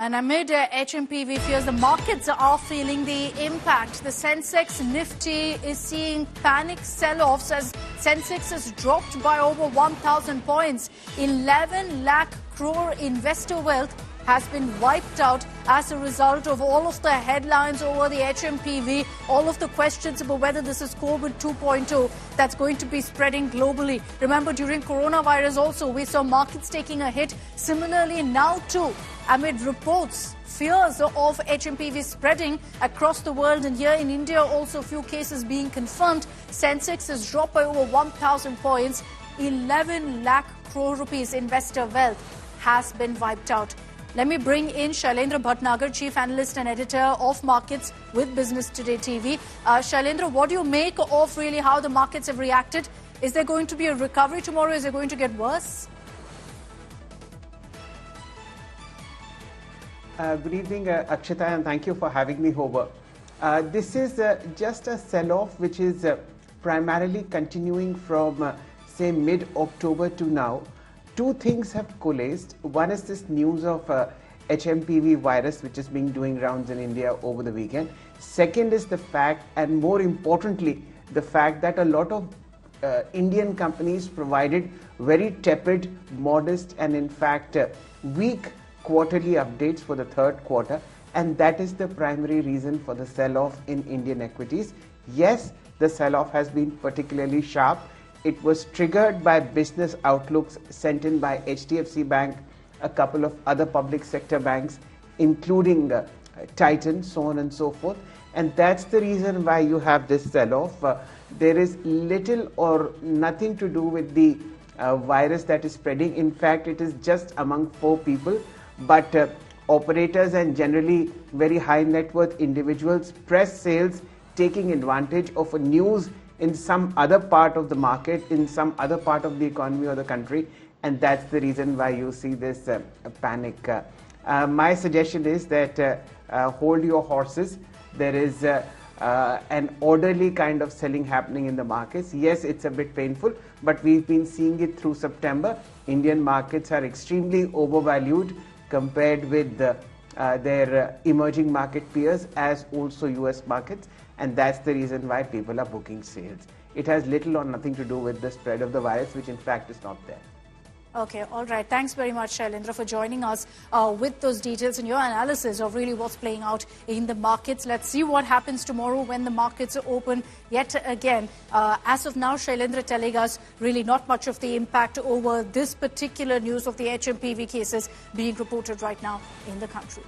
And amid HMPV fears, the markets are feeling the impact. The Sensex Nifty is seeing panic sell-offs as Sensex has dropped by over 1,000 points. 11 lakh crore investor wealth has been wiped out as a result of all of the headlines over the HMPV, all of the questions about whether this is COVID 2.0 that's going to be spreading globally. Remember, during coronavirus also, we saw markets taking a hit. Similarly, now too, amid reports, fears of HMPV spreading across the world, and here in India also a few cases being confirmed, Sensex has dropped by over 1,000 points. 11 lakh crore rupees investor wealth has been wiped out. Let me bring in Shailendra Bhatnagar, Chief Analyst and Editor of Markets with Business Today TV. Shailendra, what do you make of really how the markets have reacted? Is there going to be a recovery tomorrow? Is it going to get worse? Good evening, Akshita, and thank you for having me over. This is just a sell-off which is primarily continuing from, say, mid-October to now. Two things have coalesced. One is this news of HMPV virus, which has been doing rounds in India over the weekend. Second is the fact, and more importantly, the fact that a lot of Indian companies provided very tepid, modest, and in fact weak quarterly updates for the third quarter, and that is the primary reason for the sell-off in Indian equities. Yes, the sell-off has been particularly sharp. It was triggered by business outlooks sent in by HDFC Bank, a couple of other public sector banks, including Titan, so on and so forth. And that's the reason why you have this sell-off. There is little or nothing to do with the virus that is spreading. In fact, it is just among 4 people. But operators and generally very high net worth individuals, press sales taking advantage of a news in some other part of the market, in some other part of the economy or the country, and that's the reason why you see this panic. My suggestion is that hold your horses. There is an orderly kind of selling happening in the markets. Yes, it's a bit painful, but we've been seeing it through September. Indian markets are extremely overvalued compared with their emerging market peers, as also US markets, and that's the reason why people are booking sales. It has little or nothing to do with the spread of the virus, which in fact is not there. Okay, all right. Thanks very much, Shailendra, for joining us with those details and your analysis of really what's playing out in the markets. Let's see what happens tomorrow when the markets are open yet again. As of now, Shailendra telling us really not much of the impact over this particular news of the HMPV cases being reported right now in the country.